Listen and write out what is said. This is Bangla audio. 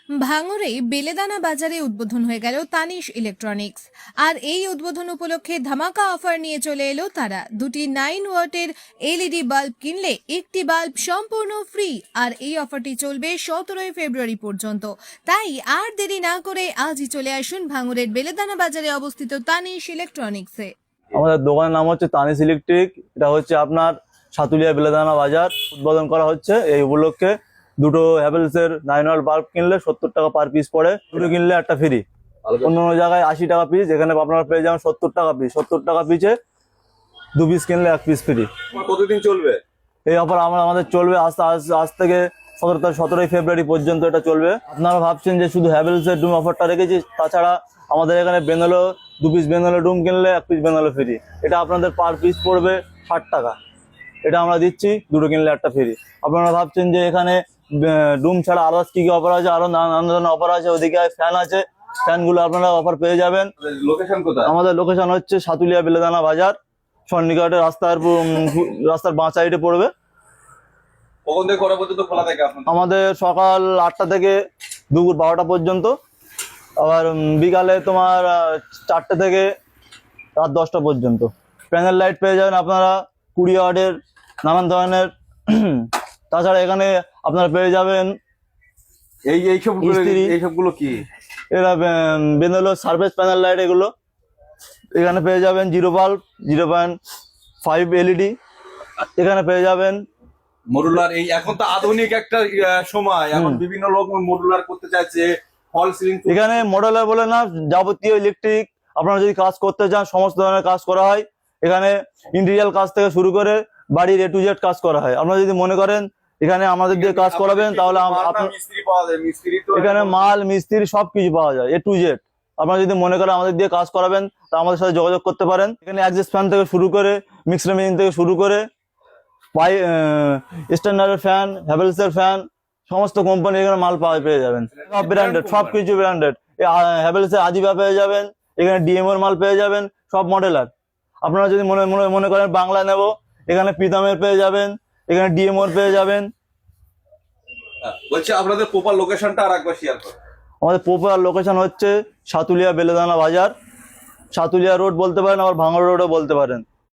ভাঙড়ে বেলেদানা বাজারে উদ্বোধন হয়ে গেল তানিশ ইলেকট্রনিক্স। আর এই উদ্বোধন উপলক্ষে ধামাকা অফার নিয়ে চলে এলো তারা। দুটি 9 ওয়াটের এলইডি বাল্ব কিনলে একটি বাল্ব সম্পূর্ণ ফ্রি। আর এই অফারটি চলবে 17 ফেব্রুয়ারি পর্যন্ত। তাই আর দেরি না করে আজই চলে আসুন ভাঙড়ের বেলেদানা বাজারে অবস্থিত তানিশ ইলেকট্রনিক্সে। আমাদের দোকানের নাম হচ্ছে তানিশ ইলেকট্রিক। এটা হচ্ছে আপনার সাতুলিয়া বেলেদানা বাজার উদ্বোধন করা হচ্ছে। এই উপলক্ষে দুটো হ্যাভেলসের 9 ওয়াট বাল্ব কিনলে 70 টাকা পার পিস পড়ে, দুটো কিনলে একটা ফ্রি। অন্য অন্য জায়গায় 80 টাকা পিস, এখানে আপনারা পেয়ে যাবেন 70 টাকা পিস। 70 টাকা পিসে 2 পিস কিনলে 1 পিস ফ্রি। কতদিন চলবে এই অফার? আমাদের চলবে আজ থেকে 17 ফেব্রুয়ারি পর্যন্ত এটা চলবে। আপনারা ভাবছেন যে শুধু হ্যাভেলসের ডুম অফারটা রেখেছি, তাছাড়া আমাদের এখানে বেনালো 2 পিস বেনালো ডুম কিনলে 1 পিস বেনালো ফ্রি। এটা আপনাদের পার পিস পড়বে 60 টাকা। এটা আমরা দিচ্ছি, দুটো কিনলে একটা ফ্রি। আপনারা ভাবছেন যে এখানে ডুম ছাড়া আরো কি কি অফার আছে, আরো নানান ধরনের অফার আছে। ওদিকে ফ্যান আছে, ফ্যানগুলো আপনারা অফার পেয়ে যাবেন। লোকেশন কোথায়? আমাদের লোকেশন হচ্ছে সাতুলিয়া বেলেদানা বাজার, সন্নিকটের রাস্তার বাঁ সাইডে পড়বে। কখন থেকে কটা পর্যন্ত খোলা থাকে আপনাদের? আমাদের সকাল 8টা থেকে দুপুর 12টা পর্যন্ত, আবার বিকালে তোমার 4টে থেকে রাত 10টা পর্যন্ত। প্যানেল লাইট পেয়ে যাবেন আপনারা 20 ওয়াটের নানান ধরনের। তাছাড়া এখানে আপনারা পেয়ে যাবেন এইসবগুলো কি? এরা বেনালো সার্ভিস প্যানেল লাইট। এগুলো এখানে পেয়ে যাবেন 0 বাল্ব 0.5 এলইডি। এখানে পেয়ে যাবেন মডুলার। এই এখন তো আধুনিক একটা সময়, এখন বিভিন্ন লোক মডুলার করতে চাইছে, ফল সিলিং। এখানে মডেলার বলে না, যাবতীয় ইলেকট্রিক আপনারা যদি কাজ করতে চান সমস্ত ধরনের কাজ করা হয়। এখানে ইন্টেরিয়াল কাজ থেকে শুরু করে বাড়ির A to Z কাজ করা হয়। আপনারা যদি মনে করেন এখানে আমাদের দিয়ে কাজ করাবেন, তাহলে মিস্ত্রি পাওয়া যায়। মিস্ত্রি তো এখানে মাল মিস্ত্রি সবকিছু পাওয়া যায়, A to Z। আপনারা যদি মনে করেন আমাদের দিয়ে কাজ করাবেন, তা আমাদের সাথে যোগাযোগ করতে পারেন। এখানে অ্যাডজাস্ট ফ্যান থেকে শুরু করে, মিক্সার মেশিন থেকে শুরু করে, স্ট্যান্ডার্ডের ফ্যান, হ্যাভেলসের ফ্যান, সমস্ত কোম্পানির এখানে মাল পেয়ে যাবেন। সব ব্র্যান্ডেড, সবকিছু ব্র্যান্ডেড। হ্যাভেলসের আজিবা পেয়ে যাবেন, এখানে ডিএমওর মাল পেয়ে যাবেন, সব মডেলার। আপনারা যদি মনে করেন বাংলা নেব, এখানে প্রীতমের পেয়ে যাবেন, এখানে ডিএমওর পেয়ে যাবেন। বলছি আপনাদের প্রপার লোকেশনটা আর একবার শেয়ার করুন। আমাদের প্রপার লোকেশন হচ্ছে সাতুলিয়া বেলেদানা বাজার। সাতুলিয়া রোড বলতে পারেন, আবার ভাঙড় রোডও বলতে পারেন।